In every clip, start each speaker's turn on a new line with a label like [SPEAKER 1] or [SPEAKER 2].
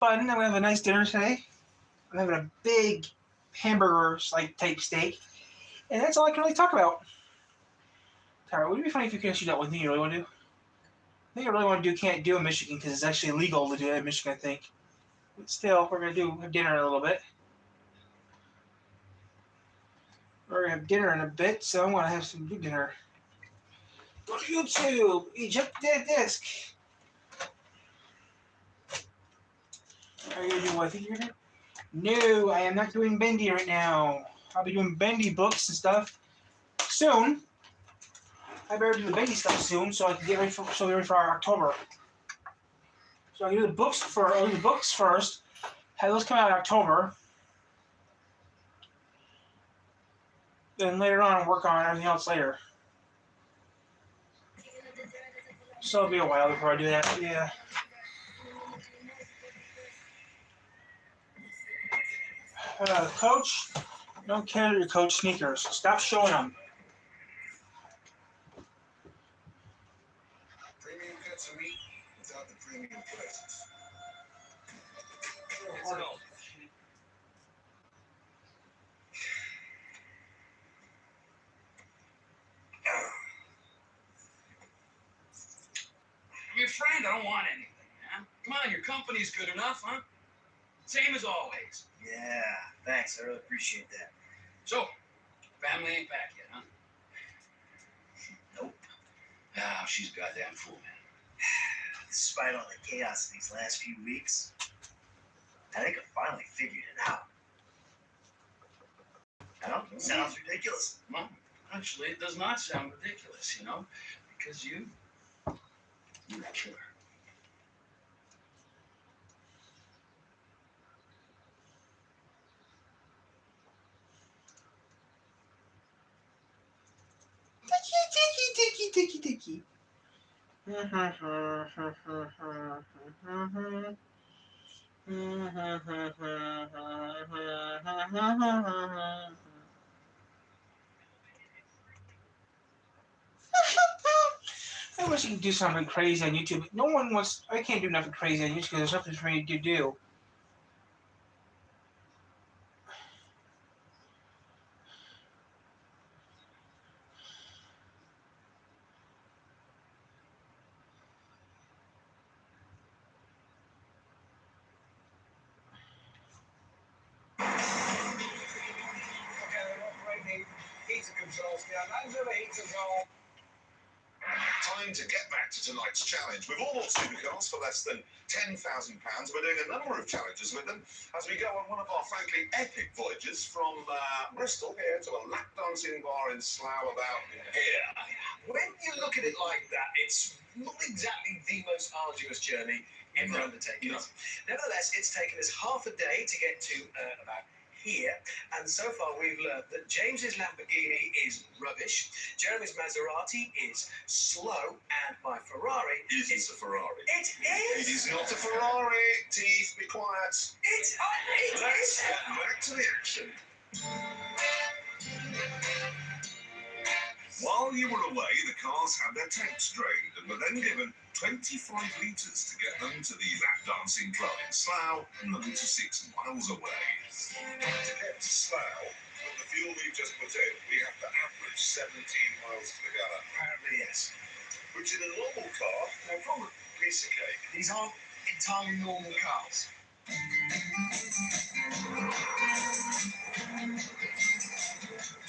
[SPEAKER 1] fun. I'm gonna have a nice dinner today. I'm having a big hamburger like type steak, and that's all I can really talk about. Tara, would it be funny if you could actually do that one thing you really want to do? I think I really want to do can't do in Michigan because it's actually illegal to do it in Michigan, I think. But still, we're gonna have dinner in a little bit. We're gonna have dinner in a bit, so I want to have some good dinner. Go to YouTube, Egypt Dead Disc. Are you gonna do what I think you're gonna do? No, I am not doing bendy right now. I'll be doing bendy books and stuff soon. I better do the bendy stuff soon so I can get ready for our October. So I can do the books for I'll do the books first. Have those come out in October. Then later on work on everything else later. So it'll be a while before I do that. Yeah. Coach, don't carry your coach sneakers. Stop showing them.
[SPEAKER 2] Premium cuts of meat without the premium prices.
[SPEAKER 3] Your friend, I don't want anything, man. Come on, your company's good enough, huh? Same as always.
[SPEAKER 4] Yeah, thanks. I really appreciate that.
[SPEAKER 3] So, family ain't back yet, huh?
[SPEAKER 4] Nope.
[SPEAKER 3] Ah, she's a goddamn fool, man.
[SPEAKER 4] Despite all the chaos of these last few weeks, I think I finally figured it out. I know, it sounds ridiculous.
[SPEAKER 3] Well, actually, it does not sound ridiculous, you know? Because you're a killer.
[SPEAKER 1] Tiki. I wish you could do something crazy on YouTube. No one wants. I can't do nothing crazy on YouTube because there's nothing for me to do.
[SPEAKER 2] Heater controls down. Under the heater control. Time to get back to tonight's challenge. With all supercars for less than £10,000, we're doing a number of challenges with them as we go on one of our frankly epic voyages from Bristol here to a lap dancing bar in Slough about here.
[SPEAKER 4] When you look at it like that, it's not exactly the most arduous journey ever undertaken.
[SPEAKER 2] No.
[SPEAKER 4] Nevertheless, it's taken us half a day to get to about here, and so far we've learned that James's Lamborghini is rubbish, Jeremy's Maserati is slow, and my Ferrari
[SPEAKER 2] Is a Ferrari.
[SPEAKER 4] It is!
[SPEAKER 2] It is not a Ferrari. Teeth, be quiet.
[SPEAKER 4] It
[SPEAKER 2] Let's
[SPEAKER 4] is!
[SPEAKER 2] get back to the action. While you were away, the cars had their tanks drained and were then given 25 litres to get them to the lap dancing club in Slough, 96 miles away. To get to Slough, with the fuel we've just put in, we have to average 17 miles to the gallon.
[SPEAKER 4] Apparently, yes.
[SPEAKER 2] Which in a normal car, no problem. Piece of cake.
[SPEAKER 4] These aren't entirely normal cars.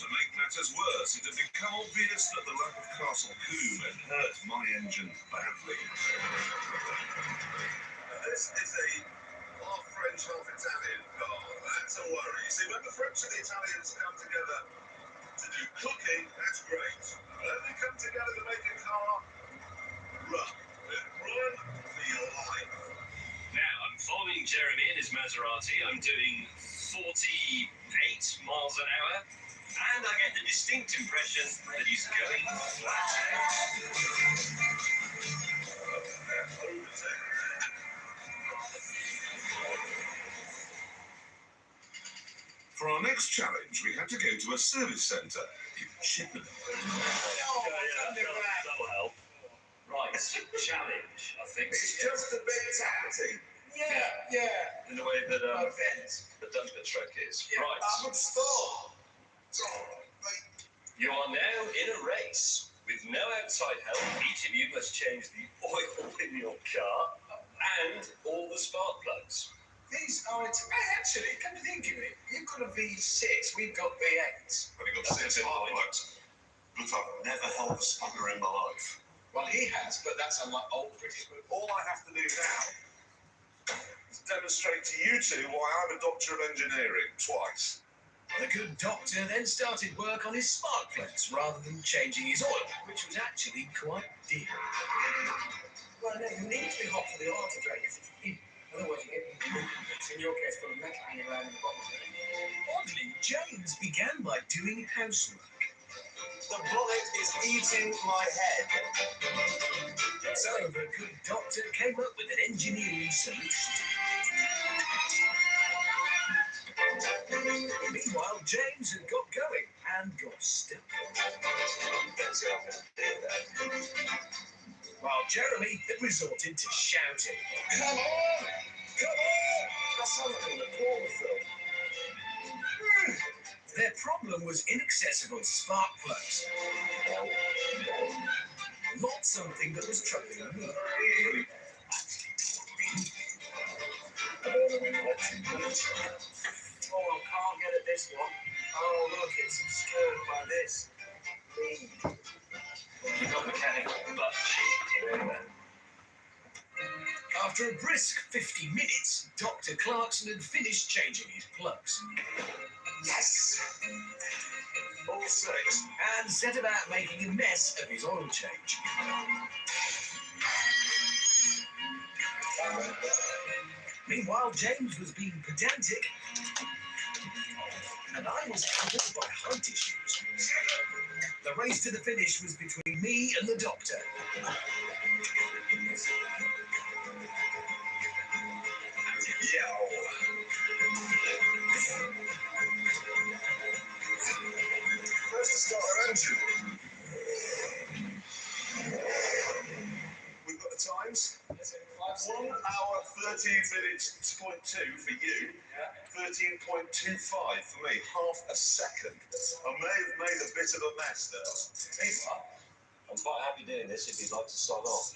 [SPEAKER 2] To make matters worse, it had become obvious that the lack of Castle Coon had hurt my engine badly. This is a half French, half Italian car. That's a worry. You see, when the French and the Italians come together to do cooking, that's great. When they come together to make a car, run. Run for your life.
[SPEAKER 5] Now, I'm following Jeremy in his Maserati. I'm doing 48 miles an hour. And I get the distinct impression that he's going flat out.
[SPEAKER 2] For our next challenge, we had to go to a service centre in Chippenham.
[SPEAKER 5] That'll help. Right, challenge, I think.
[SPEAKER 2] It's just a bit taxing.
[SPEAKER 4] Yeah.
[SPEAKER 5] In the way that
[SPEAKER 4] No offense.
[SPEAKER 5] the Dunker truck is.
[SPEAKER 4] Yeah.
[SPEAKER 5] Right.
[SPEAKER 2] But stop.
[SPEAKER 5] You are now in a race with no outside help. Each of you must change the oil in your car and all the spark plugs.
[SPEAKER 4] These are actually, come to think of it, you've got a V6, we've got V8s.
[SPEAKER 2] Have you got 6 spark plugs? But I've never held a spanner in my life.
[SPEAKER 4] Well, he has, but that's unlike old British people.
[SPEAKER 2] All I have to do now is demonstrate to you two why I'm a doctor of engineering twice.
[SPEAKER 4] The good doctor then started work on his spark plugs rather than changing his oil, which was actually quite dear. Well, no, you need to be hot for the oil to drain. Otherwise, you get in your case full of metal hanging around in the bottom. Oddly, James began by doing housework.
[SPEAKER 2] The bonnet is eating my head.
[SPEAKER 4] So the good doctor came up with an engineering solution. Meanwhile, James had got going and got stuck. While Jeremy had resorted to shouting.
[SPEAKER 2] Come on! Come on! That sounds like a porn film.
[SPEAKER 4] Their problem was inaccessible spark plugs. Not something that was troubling me. Oh, I can't get at this one. Oh, look, it's obscured by this.
[SPEAKER 5] You're not mechanical, but cheap.
[SPEAKER 4] After a brisk 50 minutes, Dr. Clarkson had finished changing his plugs.
[SPEAKER 2] Yes! All 6.
[SPEAKER 4] And set about making a mess of his oil change. Meanwhile, James was being pedantic, and I was troubled by height issues. The race to the finish was between me and the doctor.
[SPEAKER 2] First to start our engine. We've got the times. 1 hour, 13 minutes, 0.2 for you. 13.25 for me. Half a second. I may have made a bit of a mess there.
[SPEAKER 5] I'm quite happy doing this if you'd like to sod off.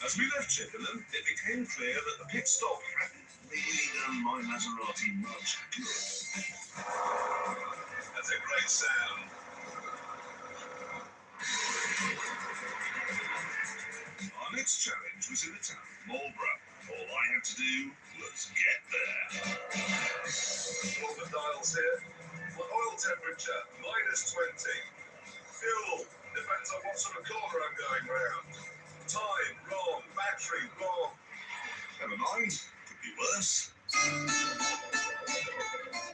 [SPEAKER 2] As we left Chippenham, it became clear that the pit stop hadn't really done my Maserati much good. That's a great sound. Our next challenge was in the town of Marlborough. All I had to do was get there. All the dials here. For oil temperature, -20. Fuel, depends on what sort of corner I'm going round. Time, wrong. Battery, wrong. Never mind, could be worse.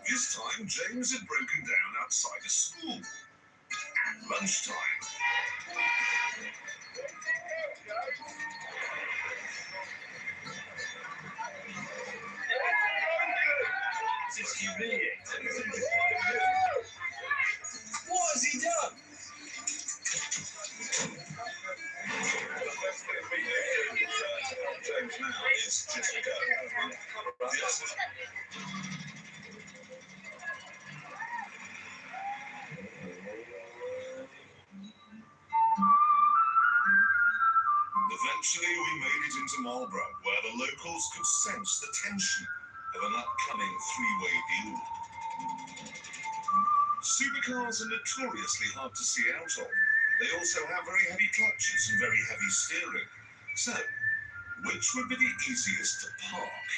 [SPEAKER 2] This time, James had broken down outside a school. At lunchtime.
[SPEAKER 5] This is humiliating.
[SPEAKER 4] What has he done?
[SPEAKER 2] The best thing we can do with James now is just go. Yes. Eventually, we made it into Marlborough, where the locals could sense the tension of an upcoming three-way duel. Supercars are notoriously hard to see out of. They also have very heavy clutches and very heavy steering. So, which would be the easiest to park?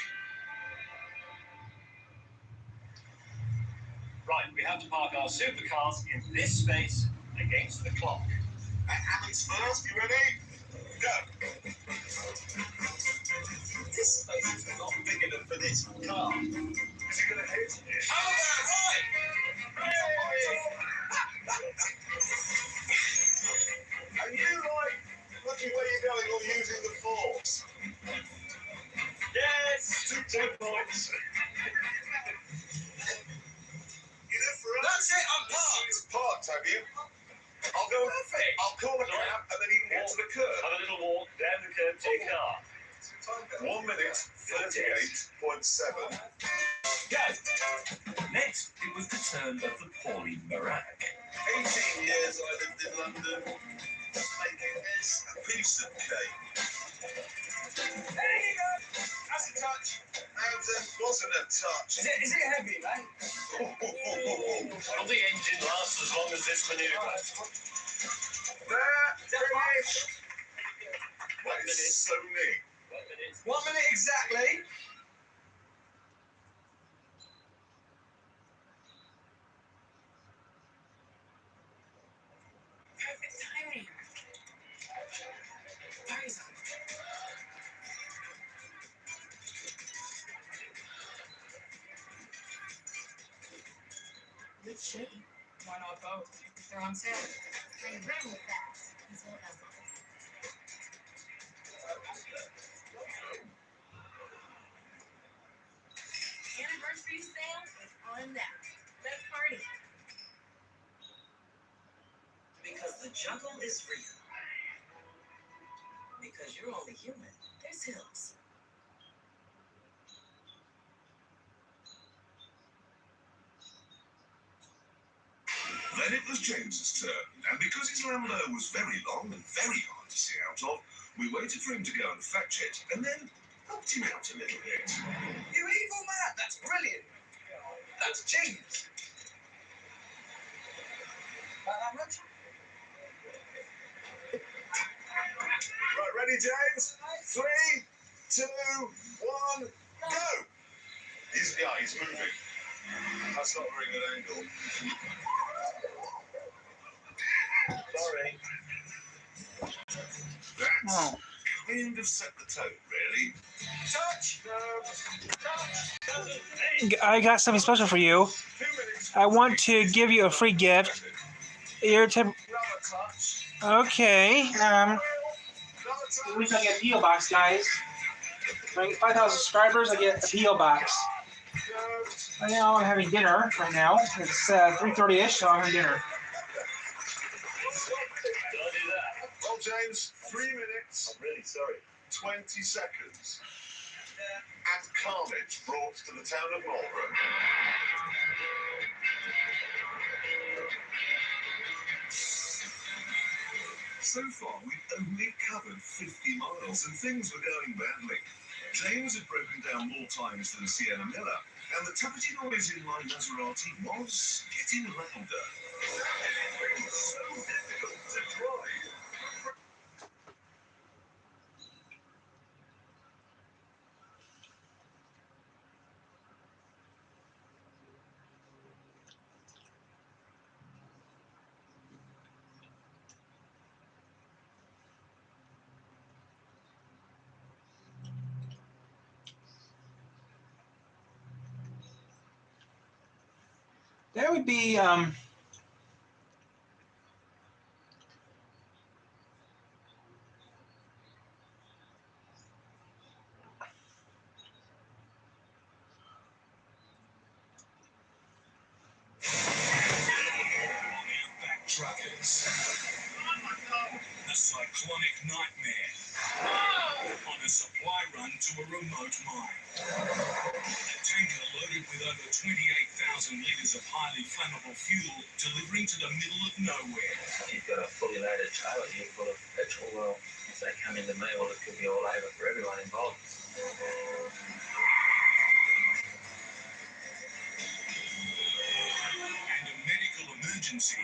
[SPEAKER 5] Right, we have to park our supercars in this space against the clock.
[SPEAKER 2] Alex first, you ready? Go!
[SPEAKER 5] This space is not big enough for this car.
[SPEAKER 2] Is he going to hit?
[SPEAKER 5] How about right?
[SPEAKER 2] And you like looking where you're going or using the force?
[SPEAKER 5] Yes!
[SPEAKER 2] 2 points.
[SPEAKER 5] That's it, I'm parked!
[SPEAKER 2] It's parked, have you? I'll go.
[SPEAKER 5] Perfect!
[SPEAKER 2] I'll call the cab and then you can get to the curb.
[SPEAKER 5] Have a empty car.
[SPEAKER 2] 1 minute 38.7.
[SPEAKER 5] Go. Next, it was the turn of the Pauline Barak.
[SPEAKER 2] 18 years I lived in London, making this a piece of cake.
[SPEAKER 4] There you go. That's a touch.
[SPEAKER 2] That wasn't a touch.
[SPEAKER 4] Is it heavy, mate?
[SPEAKER 5] Will the engine last as long as this manoeuvre?
[SPEAKER 2] There, finish. That is so neat.
[SPEAKER 4] 1 minute exactly.
[SPEAKER 6] Perfect timing. Party's on.
[SPEAKER 7] Good shape.
[SPEAKER 6] Why not both? They're on sale.
[SPEAKER 7] I ran with that. He's what else. Anniversary sale is on now. Let's party.
[SPEAKER 8] Because the jungle is real. Because you're only human. There's hills.
[SPEAKER 2] Then it was James's turn, and because his Lambo was very long and very hard to see out of, we waited for him to go and fetch it, and then helped him out a little bit.
[SPEAKER 4] You evil man. That's brilliant. That's genius. About that much?
[SPEAKER 2] Right, ready, James? 3, 2, 1, go! He's moving. That's not a very good angle. Sorry. That's
[SPEAKER 1] Oh.
[SPEAKER 2] kind of set the tone, really.
[SPEAKER 4] Touch. No. Touch.
[SPEAKER 1] I got something special for you.
[SPEAKER 2] 2 minutes.
[SPEAKER 1] I want to give you a free gift. Your tip.
[SPEAKER 4] Rubber clutch.
[SPEAKER 1] Okay.
[SPEAKER 2] Another
[SPEAKER 1] At least I get a PO box, guys. When I get 5,000 subscribers, I get a PO box. Right now, I'm having dinner. Right now, it's 3:30ish, so I'm having dinner.
[SPEAKER 5] Did I do that?
[SPEAKER 2] Well, James, 3 minutes,
[SPEAKER 5] I'm really sorry.
[SPEAKER 2] 20 seconds. And carnage brought to the town of Marlborough. So far, we've only covered 50 miles, and things were going badly. James had broken down more times than Sienna Miller, and the tappity noise in my Maserati was getting louder. It was so difficult to drive.
[SPEAKER 1] That would be
[SPEAKER 5] Outback Truckers. A cyclonic nightmare. On a supply run to a remote mine. A tanker loaded with over 28,000 litres of highly flammable fuel delivering to the middle of nowhere.
[SPEAKER 8] You've got a fully loaded trailer here full of petrol. Well, if they come into me, well, it could be all over for everyone involved.
[SPEAKER 5] And a medical emergency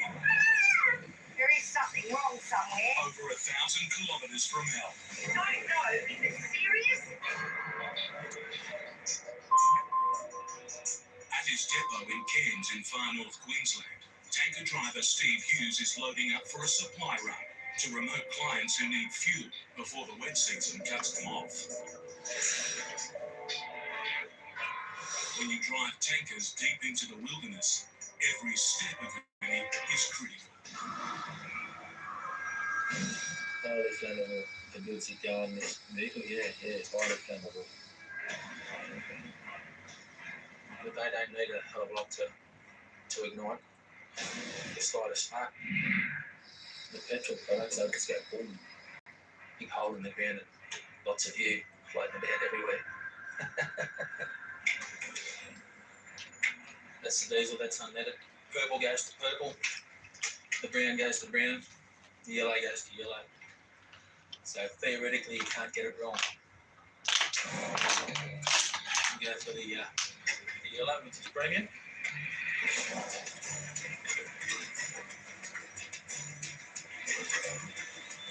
[SPEAKER 7] There is something wrong somewhere.
[SPEAKER 5] over 1,000 kilometres from hell.
[SPEAKER 7] You don't know. Is it serious?
[SPEAKER 5] At his depot in Cairns in far north Queensland, tanker driver Steve Hughes is loading up for a supply run to remote clients who need fuel before the wet season cuts them off. When you drive tankers deep into the wilderness, every step of it is critical.
[SPEAKER 8] Highly flammable. The goods that go in this vehicle, yeah, it's highly flammable. But they don't need a hell of a lot to ignite. The slightest spark. The petrol products, they just go boom. Big hole in the ground, Lots of you floating about everywhere. That's the diesel, that's unleaded. Purple goes to purple. The brown goes to brown. The yellow goes to yellow. So theoretically, you can't get it wrong. You go for the yellow, which is premium.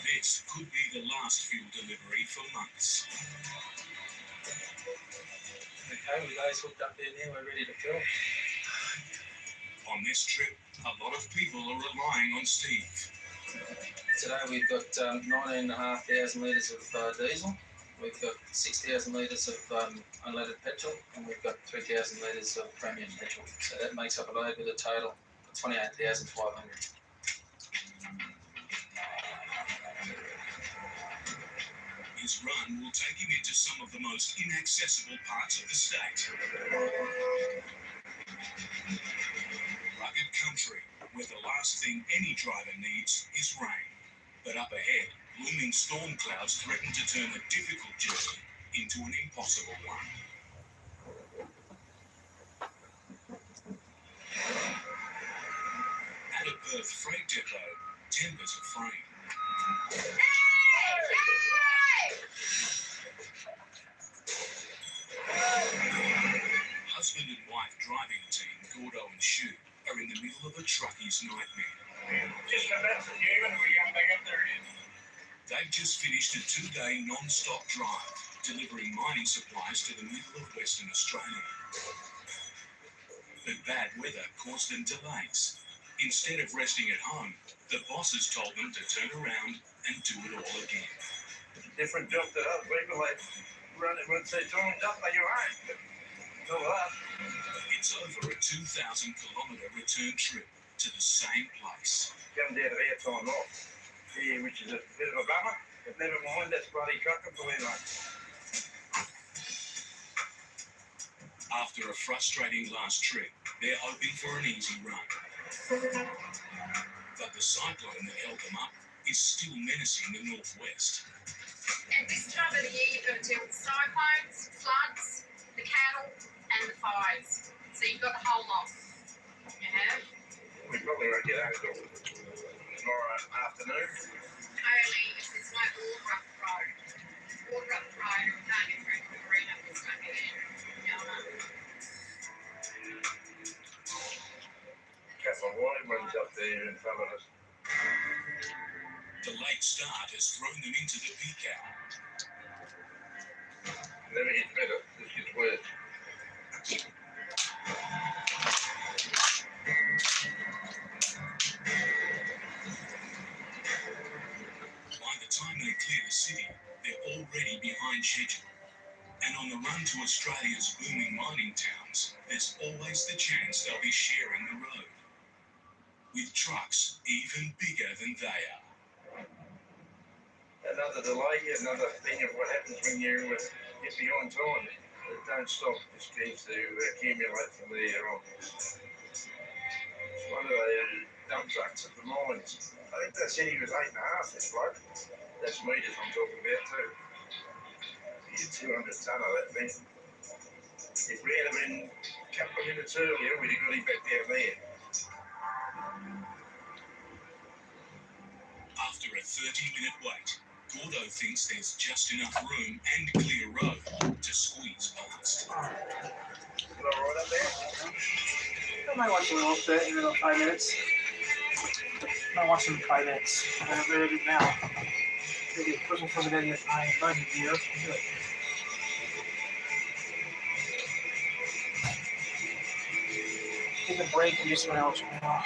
[SPEAKER 5] This could be the last fuel delivery for months.
[SPEAKER 8] Okay, with those hooked up there now, we're ready to fill.
[SPEAKER 5] On this trip, a lot of people are relying on Steve.
[SPEAKER 8] Today we've got 19,500 litres of diesel. We've got 6,000 litres of unleaded petrol, and we've got 3,000 litres of premium petrol. So that makes up a load with a total of 28,500.
[SPEAKER 5] His run will take him into some of the most inaccessible parts of the state. Rugged country, where the last thing any driver needs is rain. But up ahead, looming storm clouds threaten to turn a difficult journey into an impossible one. At a Perth freight depot, tempers are fraying. Husband and wife driving team, Gordo and Shu, are in the middle of a truckie's nightmare.
[SPEAKER 3] Just about to game and we got back up there again.
[SPEAKER 5] They've just finished a 2-day non-stop drive, delivering mining supplies to the middle of Western Australia. But bad weather caused them delays. Instead of resting at home, the bosses told them to turn around and do it all again.
[SPEAKER 3] Different job to other people, like run it once they turn up like you're right. No up.
[SPEAKER 5] It's over a 2,000-kilometre return trip to the same place.
[SPEAKER 3] Come down to their time off, yeah, which is a bit of a bummer, but never mind, that's bloody trucking for me, mate.
[SPEAKER 5] After a frustrating last trip, they're hoping for an easy run. But the cyclone that held them up is still menacing the northwest.
[SPEAKER 7] At this time of the year, you've got to deal with cyclones, floods, the cattle, and the fires. So you've got the whole lot. You have?
[SPEAKER 3] We probably won't get out until tomorrow afternoon.
[SPEAKER 7] Only if there's no water up the road. Water up the road, we can't get through to the marina. It's going to be there.
[SPEAKER 3] Castle White runs up there in front of us.
[SPEAKER 5] The late start has thrown them into the peak hour.
[SPEAKER 3] Never gets better, this gets worse.
[SPEAKER 5] By the time they clear the city, they're already behind schedule. And on the run to Australia's booming mining towns, there's always the chance they'll be sharing the road. With trucks even bigger than they are.
[SPEAKER 3] Another delay, another thing of what happens when you get behind time. It don't stop, it just keeps to accumulate from there on. It's one of the dump trucks at the mines. I think they said he was 8.5, this bloke. That's meters I'm talking about too. He's 200 tonne of that thing. If we had been a couple of minutes earlier, we'd have got him back down there.
[SPEAKER 5] After a 30-minute wait, Gordo thinks there's just enough room and clear road to squeeze past.
[SPEAKER 3] Is it all right up there?
[SPEAKER 1] I might watch a little bit in about 5 minutes. I might watch them in 5 minutes. I'm going to read it now. Maybe pushing for the video time. Budget here. Take a break and do something else right now.